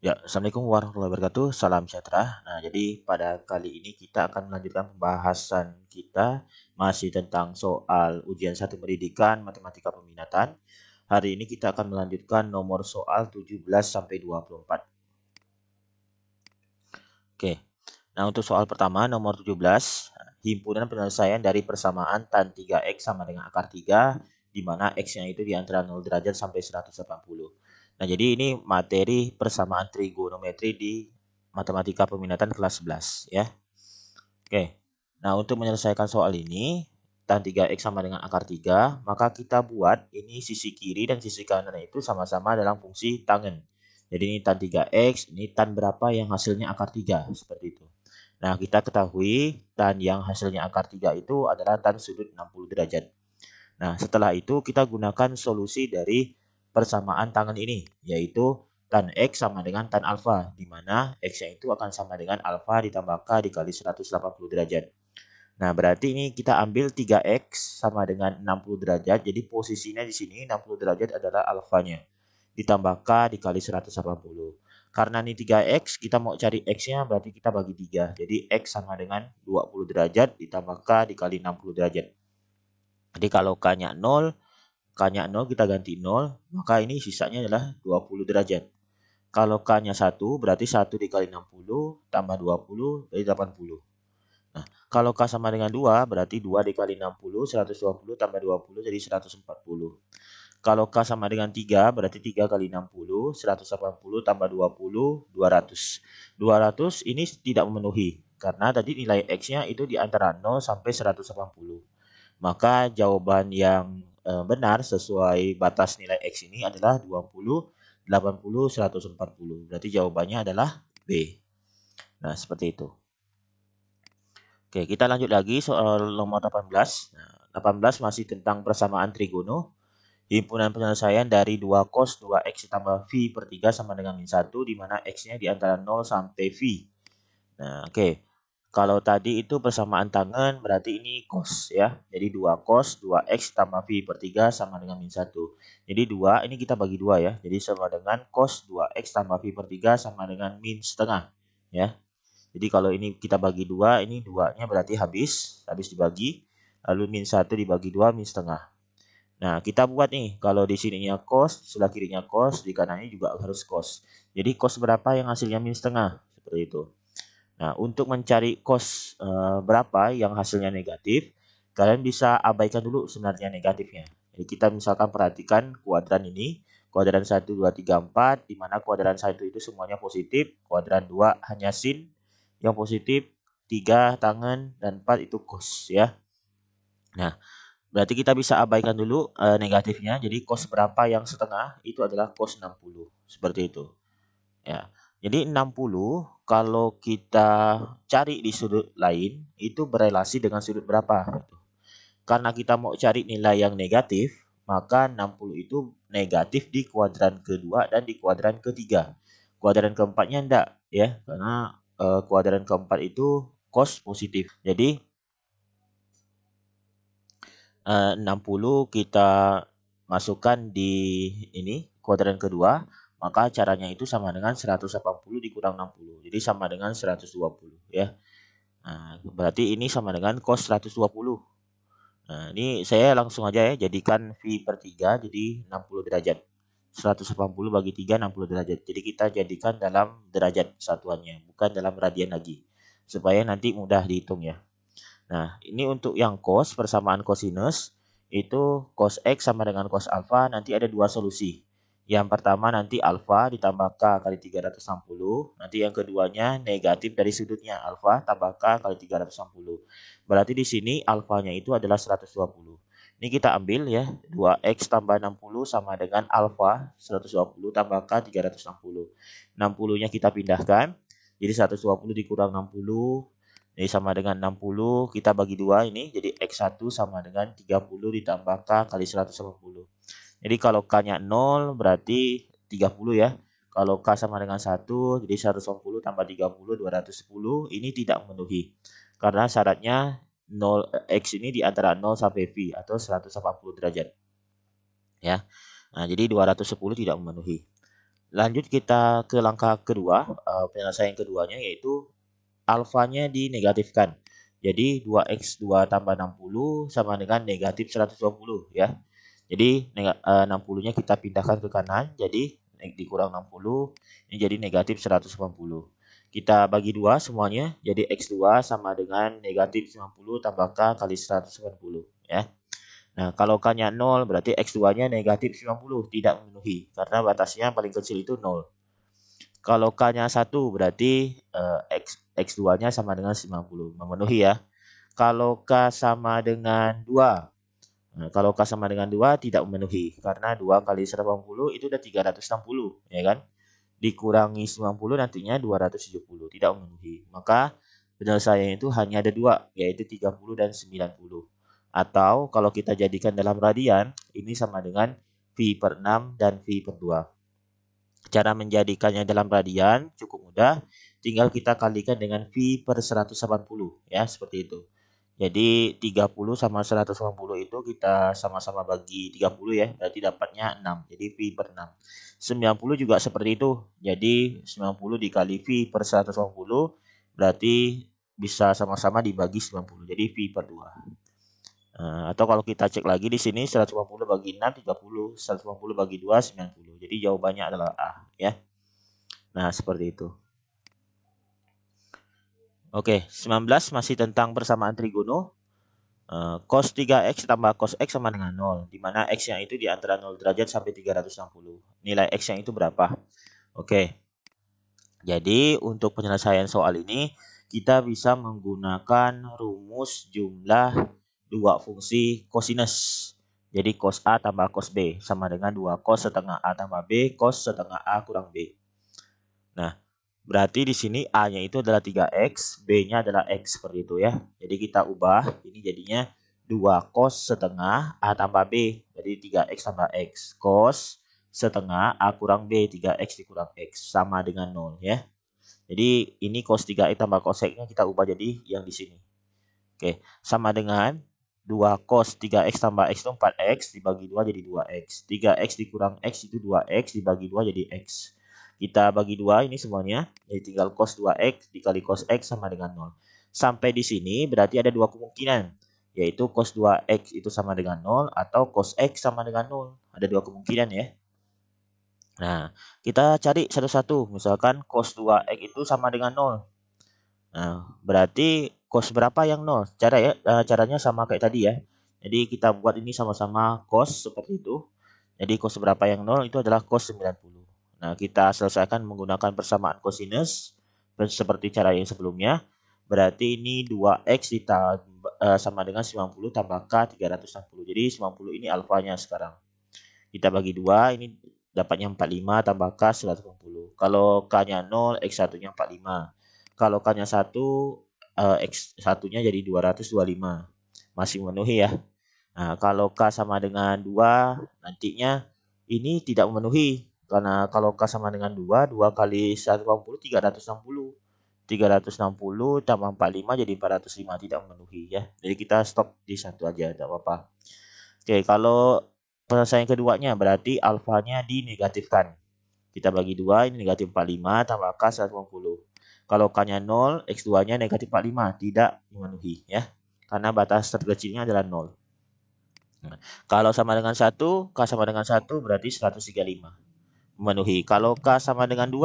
Ya, Assalamualaikum warahmatullahi wabarakatuh. Salam sejahtera. Nah, jadi pada kali ini kita akan melanjutkan pembahasan kita masih tentang soal ujian satu pendidikan matematika peminatan. Hari ini kita akan melanjutkan nomor soal 17 sampai 24. Oke. Nah, untuk soal pertama nomor 17, himpunan penyelesaian dari persamaan tan 3x sama dengan akar 3 di mana x-nya itu di antara 0 derajat sampai 180. Nah, jadi ini materi persamaan trigonometri di matematika peminatan kelas 11 ya. Oke. Nah, untuk menyelesaikan soal ini tan 3x sama dengan akar 3, maka kita buat ini sisi kiri dan sisi kanan itu sama-sama dalam fungsi tangen. Jadi ini tan 3x, ini tan berapa yang hasilnya akar 3, seperti itu. Nah, kita ketahui tan yang hasilnya akar 3 itu adalah tan sudut 60 derajat. Nah, setelah itu kita gunakan solusi dari persamaan tangen ini, yaitu tan X sama dengan tan alfa, di mana X-nya itu akan sama dengan alfa ditambah K dikali 180 derajat. Nah, berarti ini kita ambil 3X sama dengan 60 derajat, jadi posisinya di sini 60 derajat adalah alfanya, ditambah K dikali 180. Karena ini 3X, kita mau cari X-nya berarti kita bagi 3. Jadi X sama dengan 20 derajat ditambah K dikali 60 derajat. Jadi kalau K-nya 0, K-nya 0 kita ganti 0, maka ini sisanya adalah 20 derajat. Kalau K-nya 1, berarti 1 dikali 60 tambah 20 jadi 80. Nah, kalau K sama dengan 2, berarti 2 dikali 60, 120 tambah 20 jadi 140. Kalau K sama dengan 3, berarti 3 kali 60, 180 tambah 20, 200. 200 ini tidak memenuhi, karena tadi nilai X-nya itu di antara 0 sampai 180. Maka jawaban yang benar sesuai batas nilai X ini adalah 20, 80, 140. Berarti jawabannya adalah B. Nah, seperti itu. Oke, kita lanjut lagi soal nomor 18. Nah, 18 masih tentang persamaan trigono. Himpunan penyelesaian dari 2 cos 2x ditambah v per 3 sama dengan min 1, di mana x-nya di antara 0 sampai v. Nah, oke. Kalau tadi itu persamaan tangen berarti ini cos ya. Jadi 2 cos 2x tambah v per 3 sama dengan min 1. Jadi 2 ini kita bagi 2 ya. Jadi sama dengan cos 2x tambah v per 3 sama dengan min setengah ya. Jadi kalau ini kita bagi 2, ini 2-nya berarti habis dibagi. Lalu min 1 dibagi 2, min setengah. Nah, kita buat nih, kalau di sininya cos, sebelah kirinya cos, di kanannya juga harus cos. Jadi cos berapa yang hasilnya min setengah? Seperti itu. Nah, untuk mencari cos berapa yang hasilnya negatif, kalian bisa abaikan dulu sebenarnya negatifnya. Jadi kita misalkan perhatikan kuadran ini, kuadran 1, 2, 3, 4, di mana kuadran 1 itu semuanya positif, kuadran 2 hanya sin, yang positif 3 tangen, dan 4 itu cos ya. Nah, berarti kita bisa abaikan dulu negatifnya. Jadi cos berapa yang setengah itu adalah cos 60. Seperti itu. Ya. Jadi 60 kalau kita cari di sudut lain itu berelasi dengan sudut berapa? Karena kita mau cari nilai yang negatif, maka 60 itu negatif di kuadran kedua dan di kuadran ketiga. Kuadran keempatnya enggak ya, karena kuadran keempat itu cos positif. Jadi 60 kita masukkan di ini kuadran kedua, maka caranya itu sama dengan 180 dikurang 60. Jadi sama dengan 120 ya. Nah, berarti ini sama dengan cos 120. Nah, ini saya langsung aja ya jadikan V per 3 jadi 60 derajat. 180 bagi 3 60 derajat. Jadi kita jadikan dalam derajat satuannya, bukan dalam radian lagi. Supaya nanti mudah dihitung ya. Nah, ini untuk yang cos, persamaan cosinus, itu cos X sama dengan cos alpha, nanti ada dua solusi. Yang pertama nanti alpha ditambah K kali 360, nanti yang keduanya negatif dari sudutnya, alpha tambah K kali 360. Berarti di sini alfanya itu adalah 120. Ini kita ambil ya, 2X tambah 60 sama dengan alpha 120 tambah K 360. 60-nya kita pindahkan, jadi 120 dikurang 60, ini sama dengan 60, kita bagi 2 ini, jadi X1 sama dengan 30 ditambah K kali 180. Jadi kalau K-nya 0 berarti 30 ya. Kalau K sama dengan 1, jadi 180 tambah 30, 210. Ini tidak memenuhi. Karena syaratnya 0, X ini di antara 0 sampai V atau 180 derajat. Ya. Nah, jadi 210 tidak memenuhi. Lanjut kita ke langkah kedua, penyelesaian keduanya yaitu alfanya dinegatifkan. Jadi 2x2 tambah 60 sama dengan negatif 120 ya. Jadi 60-nya kita pindahkan ke kanan, jadi dikurang 60, ini jadi negatif 180. Kita bagi dua semuanya, jadi x2 sama dengan negatif 90 tambah k kali 180 ya. Nah, kalau k-nya 0 berarti x2-nya negatif 90, tidak memenuhi karena batasnya paling kecil itu 0. Kalau K-nya 1 berarti X2-nya sama dengan 90. Memenuhi ya. Kalau K sama dengan 2. Nah, kalau K sama dengan 2 tidak memenuhi. Karena 2 kali 180 itu udah 360. Ya kan? Dikurangi 90 nantinya 270. Tidak memenuhi. Maka penyelesaian itu hanya ada 2. Yaitu 30 dan 90. Atau kalau kita jadikan dalam radian. Ini sama dengan V per 6 dan V per 2. Cara menjadikannya dalam radian cukup mudah, tinggal kita kalikan dengan V per 180 ya, seperti itu. Jadi 30 sama 180 itu kita sama-sama bagi 30 ya, berarti dapatnya 6. Jadi V per 6. 90 juga seperti itu. Jadi 90 dikali V per 180 berarti bisa sama-sama dibagi 90. Jadi V per 2. Atau kalau kita cek lagi di sini 150 bagi 6 30, 150 bagi 2 90. Jadi jawabannya adalah A ya. Nah, seperti itu. Oke, 19 masih tentang persamaan trigono. Cos 3x tambah cos x sama dengan 0, di mana x yang itu di antara 0 derajat sampai 360. Nilai x yang itu berapa? Oke. Jadi, untuk penyelesaian soal ini kita bisa menggunakan rumus jumlah dua fungsi kosinus. Jadi cos A tambah cos B sama dengan 2 cos setengah A tambah B cos setengah A kurang B. Nah, berarti di sini A-nya itu adalah 3x, B-nya adalah x seperti itu ya. Jadi kita ubah, ini jadinya 2 cos setengah A tambah B. Jadi 3x tambah x. Cos setengah A kurang B, 3x dikurang x. Sama dengan 0 ya. Jadi ini cos 3x tambah cos x-nya kita ubah jadi yang di sini. Oke, sama dengan 2 cos 3x tambah x itu 4x dibagi 2 jadi 2x. 3x dikurang x itu 2x dibagi 2 jadi x. Kita bagi 2 ini semuanya, jadi tinggal cos 2x dikali cos x sama dengan 0. Sampai di sini berarti ada dua kemungkinan, yaitu cos 2x itu sama dengan 0 atau cos x sama dengan 0. Ada dua kemungkinan ya. Nah, kita cari satu-satu. Misalkan cos 2x itu sama dengan 0. Nah, berarti cos berapa yang 0? Caranya sama kayak tadi ya. Jadi kita buat ini sama-sama cos seperti itu. Jadi cos berapa yang 0 itu adalah cos 90. Nah, kita selesaikan menggunakan persamaan kosinus seperti cara yang sebelumnya. Berarti ini 2x sama dengan 90 tambah k 360. Jadi 90 ini alfanya sekarang. Kita bagi 2, ini dapatnya 45 tambah k 180. Kalau k-nya 0, x1-nya 45. Kalau k-nya 1, x1-nya jadi 225. Masih memenuhi ya. Nah, kalau k sama dengan 2, nantinya ini tidak memenuhi. Karena kalau k sama dengan 2, 2 kali 180, 360. 360 tambah 45 jadi 405, tidak memenuhi ya. Jadi kita stop di satu aja, tidak apa-apa. Oke, kalau penyelesaian keduanya berarti alfanya dinegatifkan. Kita bagi 2, ini negatif 45 tambah k 180. Kalau k-nya 0, x2-nya negatif 45, tidak memenuhi ya. Karena batas terkecilnya adalah 0. Nah, kalau sama dengan 1, k sama dengan 1 berarti 135. Memenuhi. Kalau k sama dengan 2,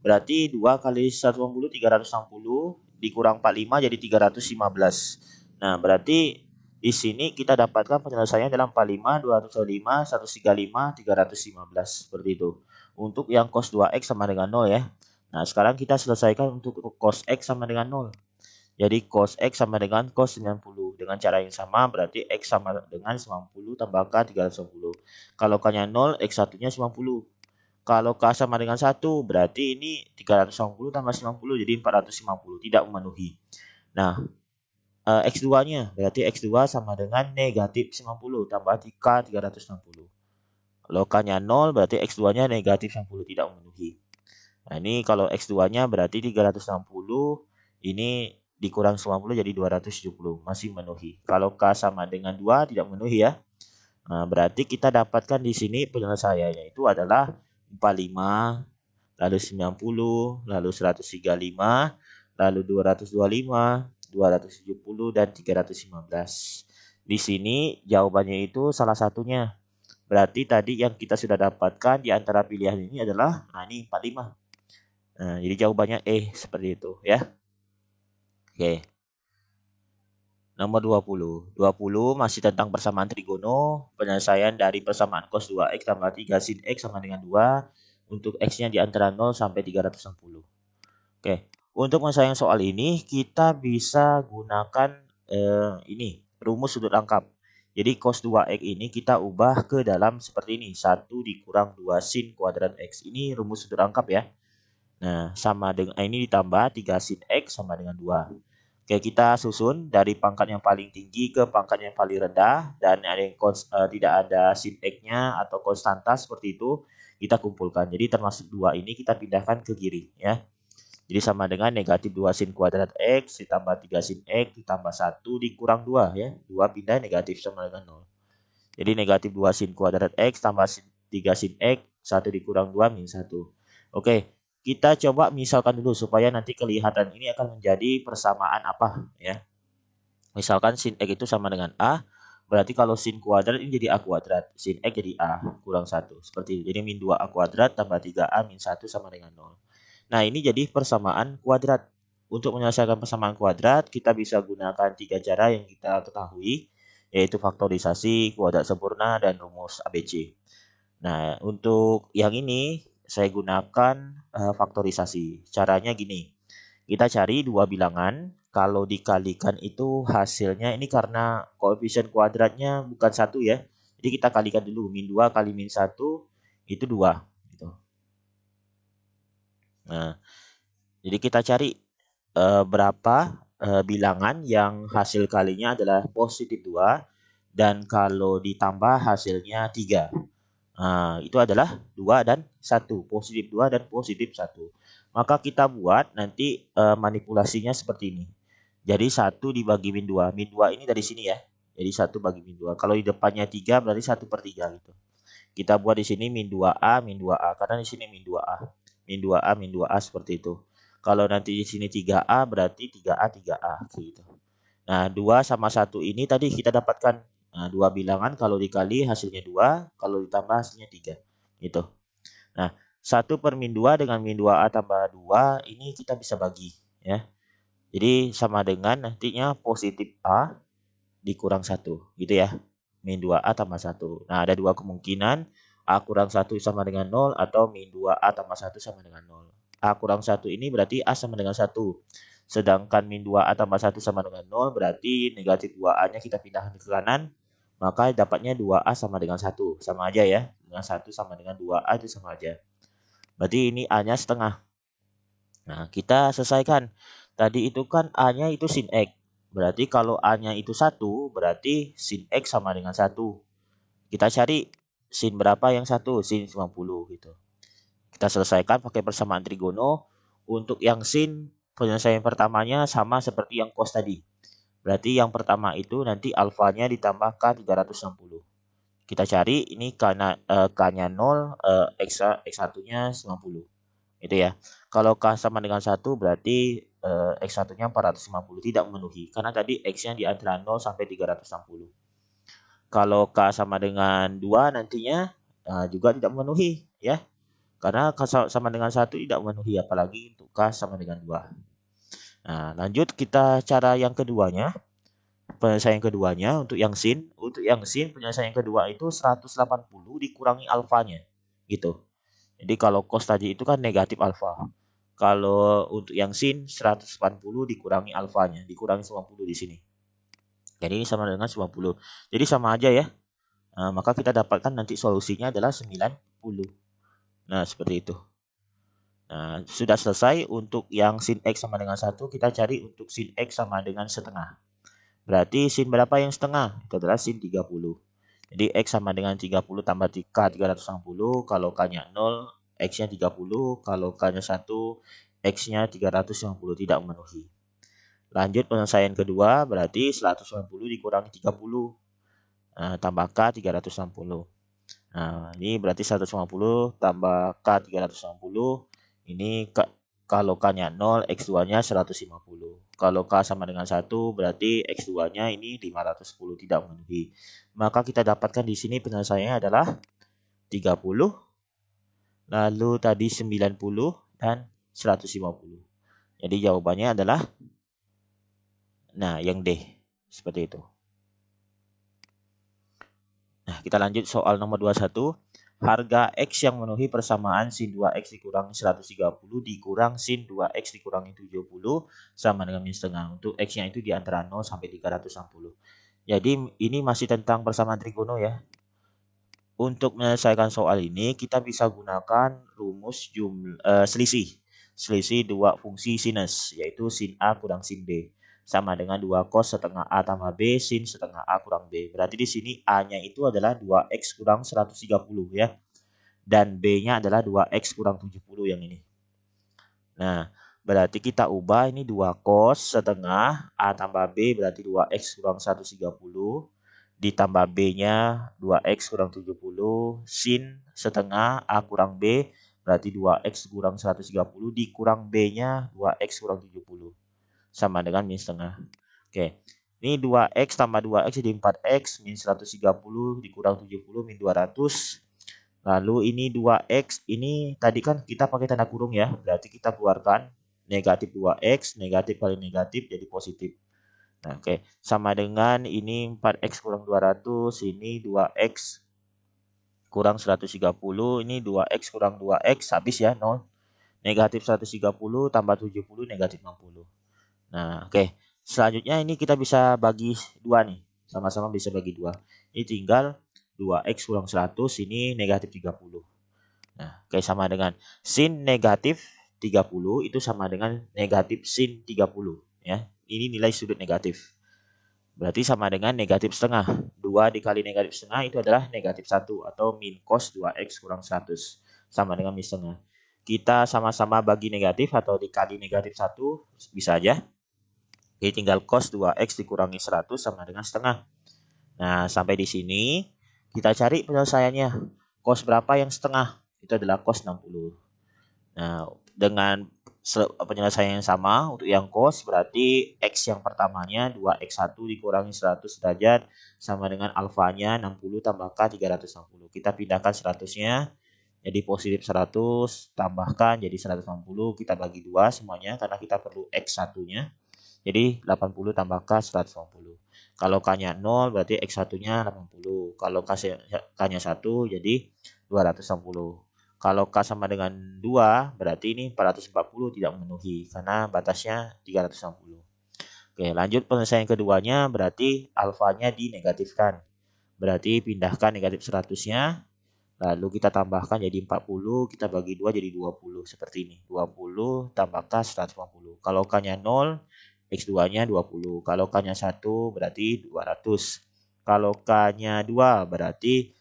berarti 2 kali 180 360 dikurang 45 jadi 315. Nah, berarti di sini kita dapatkan penyelesaian dalam 45, 205, 135, 315 seperti itu. Untuk yang cos 2x sama dengan 0 ya. Nah, sekarang kita selesaikan untuk cos x sama dengan 0. Jadi cos x sama dengan cos 90. Dengan cara yang sama berarti x sama dengan 90 tambah k 310. Kalau k-nya 0, x1-nya 90. Kalau k sama dengan 1 berarti ini 390 tambah 90 jadi 450. Tidak memenuhi. Nah, x2-nya berarti x2 sama dengan negatif 90 tambah k 360. Kalau k-nya 0 berarti x2-nya negatif 90 tidak memenuhi. Nah, ini kalau x2-nya berarti 360, ini dikurang 90 jadi 270, masih memenuhi. Kalau k sama dengan 2 tidak memenuhi ya. Nah, berarti kita dapatkan di sini penyelesaiannya itu adalah 45, lalu 90, lalu 135, lalu 225, 270, dan 315. Di sini jawabannya itu salah satunya. Berarti tadi yang kita sudah dapatkan di antara pilihan ini adalah, ini 45. Nah, jadi jawabannya seperti itu ya. Oke. Nomor 20. 20 masih tentang persamaan trigono, penyelesaian dari persamaan cos 2x tambah 3 sin x sama dengan 2 untuk x-nya di antara 0 sampai 360. Oke, untuk menyelesaikan soal ini kita bisa gunakan ini, rumus sudut angka. Jadi cos 2x ini kita ubah ke dalam seperti ini, 1 dikurang 2 sin kuadrat x. Ini rumus sudut angka ya. Nah, sama dengan ini ditambah 3 sin X sama dengan 2. Oke, kita susun dari pangkat yang paling tinggi ke pangkat yang paling rendah dan ada yang tidak ada sin X-nya atau konstanta seperti itu, kita kumpulkan. Jadi termasuk 2 ini kita pindahkan ke kiri ya. Jadi sama dengan negatif 2 sin kuadrat X ditambah 3 sin X ditambah 1 dikurang 2 ya. 2 pindah negatif sama dengan 0. Jadi negatif 2 sin kuadrat X tambah 3 sin X, 1 dikurang 2 min 1. Oke, kita coba misalkan dulu supaya nanti kelihatan ini akan menjadi persamaan apa ya. Misalkan sin X itu sama dengan A, berarti kalau sin kuadrat ini jadi A kuadrat, sin X jadi A kurang 1. Seperti itu. Jadi min 2A kuadrat tambah 3A min 1 sama dengan 0. Nah, ini jadi persamaan kuadrat. Untuk menyelesaikan persamaan kuadrat, kita bisa gunakan 3 cara yang kita ketahui, yaitu faktorisasi, kuadrat sempurna, dan rumus ABC. Nah, untuk yang ini saya gunakan faktorisasi. Caranya gini, kita cari dua bilangan, kalau dikalikan itu hasilnya ini karena koefisien kuadratnya bukan 1 ya. Jadi kita kalikan dulu, min 2 kali min 1 itu 2. Gitu. Nah, jadi kita cari berapa bilangan yang hasil kalinya adalah positif 2 dan kalau ditambah hasilnya 3. Nah, itu adalah 2 dan 1, positif 2 dan positif 1. Maka kita buat nanti manipulasinya seperti ini. Jadi 1 dibagi min 2. Min 2 ini dari sini ya. Jadi 1 bagi min 2. Kalau di depannya 3 berarti 1/3 gitu. Kita buat di sini min 2A, min 2A. Karena di sini min 2A. Min 2A, min 2A seperti itu. Kalau nanti di sini 3A berarti 3A, 3A gitu. Nah, 2 sama 1 ini tadi kita dapatkan. Nah, 2 bilangan kalau dikali hasilnya 2, kalau ditambah hasilnya 3. Gitu. Nah, 1 per min 2 dengan min 2A tambah 2 ini kita bisa bagi ya. Jadi sama dengan nantinya positif A dikurang 1 gitu ya. Min 2A tambah 1. Nah, ada dua kemungkinan. A kurang 1 sama dengan 0 atau min 2A tambah 1 sama dengan 0. A kurang 1 ini berarti A sama dengan 1. Sedangkan min 2A tambah 1 sama dengan 0 berarti negatif 2A-nya kita pindahkan ke kanan. Maka dapatnya 2A sama dengan 1. Sama aja ya. Dengan 1 sama dengan 2A itu sama aja. Berarti ini A-nya setengah. Nah, kita selesaikan. Tadi itu kan A-nya itu sin X. Berarti kalau A-nya itu 1, berarti sin X sama dengan 1. Kita cari sin berapa yang 1? Sin 90 gitu. Kita selesaikan pakai persamaan trigono. Untuk yang sin, penyelesaian pertamanya sama seperti yang cos tadi. Berarti yang pertama itu nanti alfanya ditambah K 360. Kita cari ini K-nya 0, X1-nya 90. Itu ya. Kalau K sama dengan 1 berarti X1-nya 450 tidak memenuhi. Karena tadi X-nya di antara 0 sampai 360. Kalau K sama dengan 2 nantinya juga tidak memenuhi ya. Karena K sama dengan 1 tidak memenuhi apalagi untuk K sama dengan 2. Nah, lanjut kita cara yang keduanya. Penyelesaian keduanya untuk yang sin. Untuk yang sin penyelesaian kedua itu 180 dikurangi alfanya. Gitu. Jadi kalau cos tadi itu kan negatif alfa. Kalau untuk yang sin 180 dikurangi alfanya, dikurangi 90 di sini. Jadi ini sama dengan 90. Jadi sama aja ya. Nah, maka kita dapatkan nanti solusinya adalah 90. Nah, seperti itu. Nah, sudah selesai untuk yang sin X sama dengan 1, kita cari untuk sin X sama dengan setengah. Berarti sin berapa yang setengah? Itu adalah sin 30. Jadi X sama dengan 30 tambah K 360, kalau K-nya 0, X-nya 30, kalau K-nya 1, X-nya 350 tidak memenuhi. Lanjut penyelesaian kedua, berarti 190 dikurangi 30, tambah K 360. Nah, ini berarti 150 tambah K 360. Ini kalau K-nya 0, X2-nya 150. Kalau K sama dengan 1, berarti X2-nya ini 510 tidak memenuhi. Maka kita dapatkan di sini penyelesaiannya adalah 30, lalu tadi 90 dan 150. Jadi jawabannya adalah yang D. Seperti itu. Nah, kita lanjut soal nomor 21. Harga X yang memenuhi persamaan sin 2X dikurangi 130 dikurang sin 2X dikurangi 70 sama dengan min setengah. Untuk X-nya itu di antara 0 sampai 360. Jadi ini masih tentang persamaan trigono ya. Untuk menyelesaikan soal ini kita bisa gunakan rumus selisih. Selisih dua fungsi sinus, yaitu sin A kurang sin B. Sama dengan 2 cos setengah A tambah B sin setengah A kurang B. Berarti di sini A-nya itu adalah 2X kurang 130 ya. Dan B-nya adalah 2X kurang 70 yang ini. Nah, berarti kita ubah ini 2 cos setengah A tambah B berarti 2X kurang 130. Ditambah B-nya 2X kurang 70 sin setengah A kurang B berarti 2X kurang 130 dikurang B-nya 2X kurang 70 sama dengan min setengah. Oke, ini 2X tambah 2X jadi 4X min 130 dikurang 70 min 200. Lalu ini 2X ini tadi kan kita pakai tanda kurung ya, berarti kita keluarkan negatif 2X negatif kali negatif jadi positif. Nah, oke. Sama dengan ini 4X kurang 200, ini 2X kurang 130, ini 2X kurang 2X, habis ya, 0. Negatif 130 tambah 70, negatif 60. Nah, oke. Selanjutnya ini kita bisa bagi 2 nih. Sama-sama bisa bagi 2. Ini tinggal 2X kurang 100, ini negatif 30. Nah, oke, sama dengan sin negatif 30 itu sama dengan negatif sin 30. Ya. Ini nilai sudut negatif. Berarti sama dengan negatif setengah. 2 dikali negatif setengah itu adalah negatif 1 atau min cos 2X kurang 100. Sama dengan min setengah. Kita sama-sama bagi negatif atau dikali negatif 1 bisa aja. Jadi tinggal cos 2X dikurangi 100 sama dengan setengah. Nah, sampai di sini kita cari penyelesaiannya. Cos berapa yang setengah? Itu adalah cos 60. Nah, dengan penyelesaian yang sama untuk yang cos berarti X yang pertamanya 2X1 dikurangi 100 derajat sama dengan alfanya 60 tambah K 360. Kita pindahkan 100-nya jadi positif 100 tambahkan jadi 160, kita bagi 2 semuanya karena kita perlu X1-nya. Jadi 80 tambah K 150. Kalau K-nya 0 berarti X1-nya 80. Kalau K-nya 1 jadi 260. Kalau K sama dengan 2, berarti ini 440 tidak memenuhi karena batasnya 360. Oke, lanjut penyelesaian keduanya berarti alfanya dinegatifkan. Berarti pindahkan negatif 100-nya, lalu kita tambahkan jadi 40, kita bagi 2 jadi 20 seperti ini. 20 tambah K 150. Kalau K-nya 0, X2-nya 20. Kalau K-nya 1 berarti 200. Kalau K-nya 2 berarti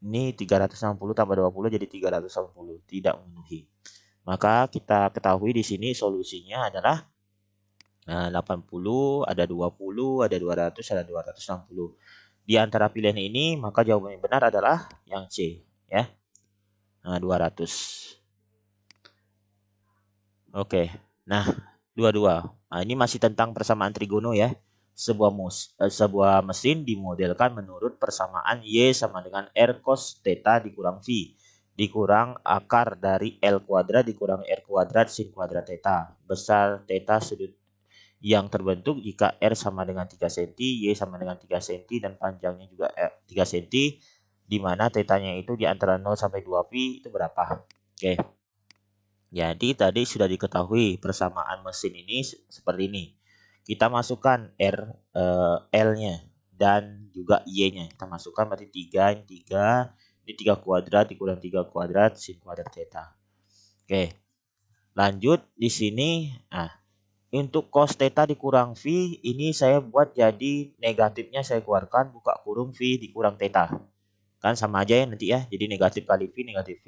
ini 360 tambah 20 jadi 360, tidak memenuhi. Maka kita ketahui di sini solusinya adalah 80, ada 20, ada 200, ada 260. Di antara pilihan ini maka jawaban yang benar adalah yang C ya. 200. Oke. Nah, 22. Nah, ini masih tentang persamaan trigono ya. Sebuah mesin dimodelkan menurut persamaan Y sama dengan R cos theta dikurang V dikurang akar dari L kuadrat dikurang R kuadrat sin kuadrat theta. Besar theta sudut yang terbentuk jika R sama dengan 3 cm, Y sama dengan 3 cm dan panjangnya juga 3 cm, di mana tetanya itu di antara 0 sampai 2 pi itu berapa? Oke. Jadi tadi sudah diketahui persamaan mesin ini seperti ini. Kita masukkan L-nya dan juga Y-nya. Kita masukkan berarti 3, ini 3, ini 3 kuadrat dikurang 3 kuadrat sin kuadrat theta. Oke. Lanjut di sini. Nah, untuk cos theta dikurang V ini saya buat jadi negatifnya saya keluarkan buka kurung V dikurang theta. Kan sama aja ya nanti ya. Jadi negatif kali V, negatif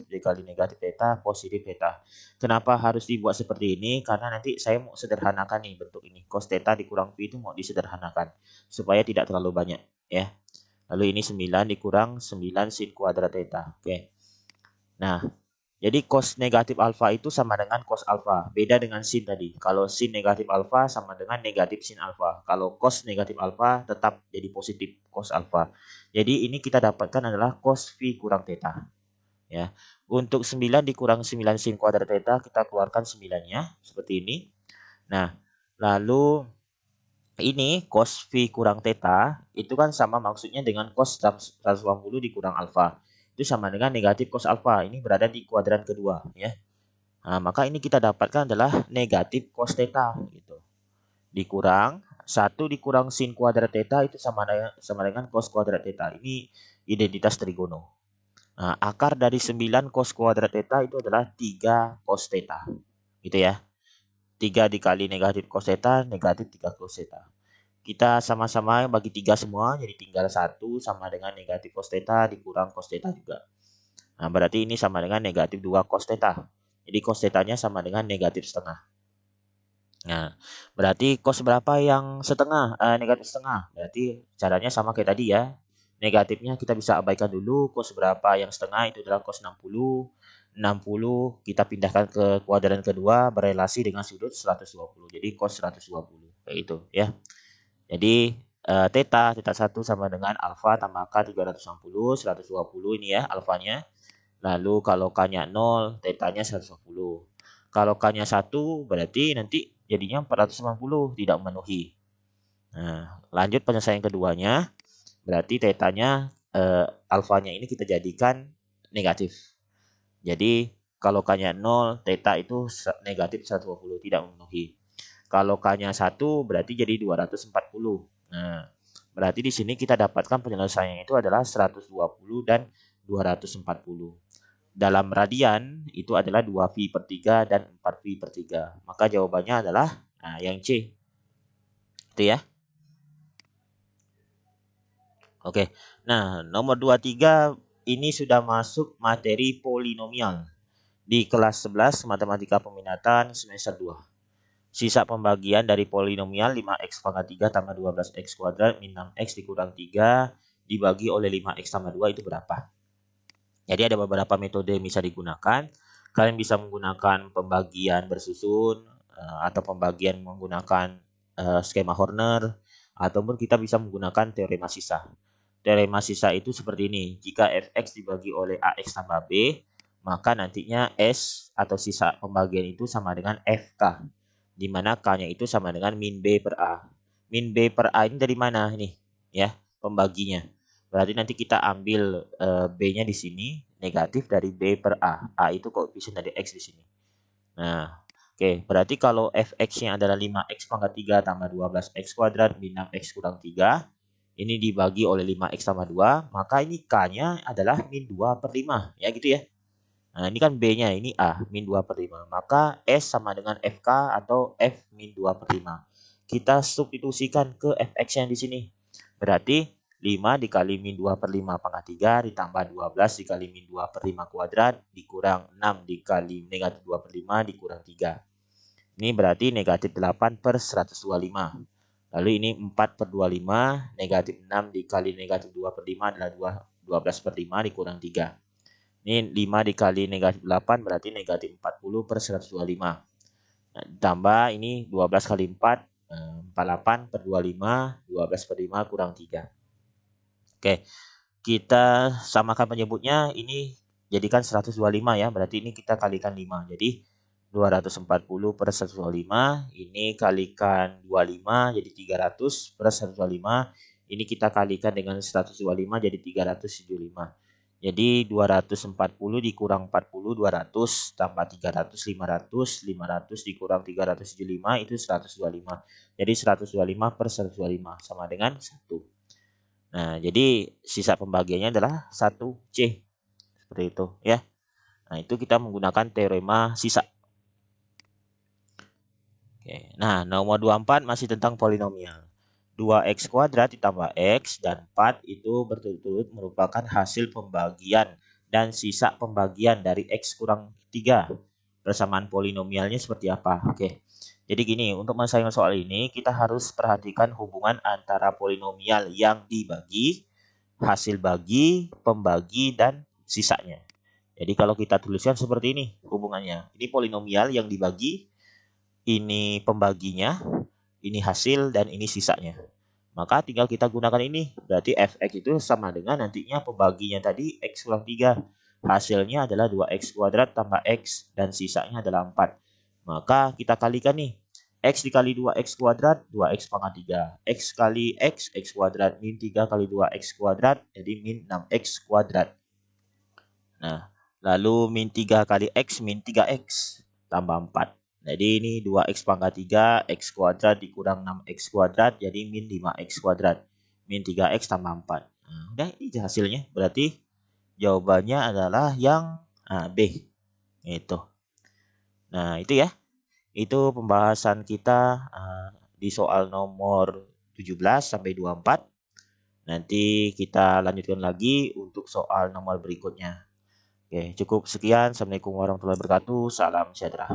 dikali negatif theta, positif theta. Kenapa harus dibuat seperti ini? Karena nanti saya mau sederhanakan nih bentuk ini. Cos theta dikurang V itu mau disederhanakan. Supaya tidak terlalu banyak ya. Lalu ini 9 dikurang 9 sin kuadrat theta. Oke. Nah, jadi cos negatif alfa itu sama dengan cos alfa. Beda dengan sin tadi. Kalau sin negatif alfa sama dengan negatif sin alfa. Kalau cos negatif alfa tetap jadi positif cos alfa. Jadi ini kita dapatkan adalah cos phi kurang theta. Ya. Untuk 9 dikurang 9 sin kuadrat theta, kita keluarkan 9-nya seperti ini. Nah, lalu ini cos phi kurang theta itu kan sama maksudnya dengan cos 180 dikurang alfa. Itu sama dengan negatif cos alfa. Ini berada di kuadran kedua ya. Nah, maka ini kita dapatkan adalah negatif cos theta gitu. Dikurang 1 dikurang sin kuadrat theta itu sama dengan cos kuadrat theta. Ini identitas trigono. Nah, akar dari 9 cos kuadrat theta itu adalah 3 cos theta. Gitu ya. 3 dikali negatif cos theta, negatif 3 cos theta. Kita sama-sama bagi 3 semua, jadi tinggal 1 sama dengan negatif cos theta dikurang cos theta juga. Nah, berarti ini sama dengan negatif 2 cos theta. Jadi cos theta-nya sama dengan negatif setengah. Nah, berarti cos berapa yang setengah? Negatif setengah. Berarti caranya sama kayak tadi ya. Negatifnya kita bisa abaikan dulu. Cos berapa yang setengah itu adalah cos 60. 60 kita pindahkan ke kuadran kedua berelasi dengan sudut 120. Jadi cos 120. Kayak itu ya. Jadi theta 1 sama dengan alfa tambah k 360, 120 ini ya alfanya. Lalu kalau k-nya 0, theta-nya 120. Kalau k-nya 1 berarti nanti jadinya 490, tidak memenuhi. Nah, lanjut penyelesaian keduanya. Berarti theta-nya alfanya ini kita jadikan negatif. Jadi kalau k-nya 0, theta itu negatif 120, tidak memenuhi. Kalau K-nya 1 berarti jadi 240. Nah, berarti di sini kita dapatkan penyelesaiannya itu adalah 120 dan 240. Dalam radian itu adalah 2 pi per 3 dan 4 pi per 3. Maka jawabannya adalah yang C. Itu ya. Oke. Nah, nomor 23 ini sudah masuk materi polinomial di kelas 11 Matematika Peminatan semester 2. Sisa pembagian dari polinomial 5x pangkat 3 tambah 12x kuadrat min 6x dikurang 3 dibagi oleh 5x tambah 2 itu berapa? Jadi ada beberapa metode yang bisa digunakan. Kalian bisa menggunakan pembagian bersusun atau pembagian menggunakan skema Horner ataupun kita bisa menggunakan teorema sisa. Teorema sisa itu seperti ini. Jika fx dibagi oleh ax tambah b, maka nantinya s atau sisa pembagian itu sama dengan fk. Di mana K-nya itu sama dengan min B per A. Min B per A ini dari mana nih? Ya, pembaginya. Berarti nanti kita ambil B-nya di sini, negatif dari B per A. A itu koefisien dari X di sini. Nah, oke. Berarti kalau fx-nya adalah 5x pangkat 3 tambah 12x kuadrat min 6x kurang 3. Ini dibagi oleh 5x tambah 2. Maka ini K-nya adalah min 2 per 5. Ya gitu ya. Nah, ini kan B-nya, ini A, min 2 per 5. Maka S sama dengan FK atau F min 2 per 5. Kita substitusikan ke Fx-nya di sini. Berarti 5 dikali min 2 per 5 pangkat 3 ditambah 12 dikali min 2 per 5 kuadrat dikurang 6 dikali negatif 2 per 5 dikurang 3. Ini berarti negatif 8 per 125. Lalu ini 4 per 25, negatif 6 dikali negatif 2 per 5 adalah 12 per 5 dikurang 3. Ini 5 dikali negatif 8 berarti negatif 40 per 125. Nah, ditambah ini 12 kali 4, 48 per 25, 12 per 5 kurang 3. Oke, kita samakan penyebutnya, ini jadikan 125 ya, berarti ini kita kalikan 5. Jadi 240 per 125, ini kalikan 25 jadi 300 per 125. Ini kita kalikan dengan 125 jadi 375. Jadi 240 dikurang 40, 200 tambah 300, 500, 500 dikurang 375 itu 125. Jadi 125 per 125 sama dengan 1. Nah, jadi sisa pembagiannya adalah 1C. Seperti itu ya. Nah, itu kita menggunakan teorema sisa. Oke. Nah, nomor 24 masih tentang polinomial. 2x kuadrat ditambah x dan 4 itu berturut-turut merupakan hasil pembagian dan sisa pembagian dari x kurang 3. Persamaan polinomialnya seperti apa? Oke. Jadi gini, untuk menyelesaikan soal ini kita harus perhatikan hubungan antara polinomial yang dibagi hasil bagi, pembagi, dan sisanya. Jadi kalau kita tuliskan seperti ini hubungannya. Ini polinomial yang dibagi, ini pembaginya, ini hasil, dan ini sisanya. Maka tinggal kita gunakan ini. Berarti fx itu sama dengan nantinya pembaginya tadi x kurang 3. Hasilnya adalah 2x kuadrat tambah x, dan sisanya adalah 4. Maka kita kalikan nih. X dikali 2x kuadrat, 2x pangkat 3. X kali x, x kuadrat. Min 3 kali 2x kuadrat, jadi min 6x kuadrat. Nah, lalu min 3 kali x, min 3x. Tambah 4. Jadi ini 2x pangkat 3, x kuadrat dikurang 6x kuadrat, jadi min 5x kuadrat. Min 3x tambah 4. Nah, udah ini hasilnya. Berarti jawabannya adalah yang B. Itu. Nah, itu ya. Itu pembahasan kita di soal nomor 17 sampai 24. Nanti kita lanjutkan lagi untuk soal nomor berikutnya. Oke, cukup sekian. Assalamualaikum warahmatullahi wabarakatuh. Salam sejahtera.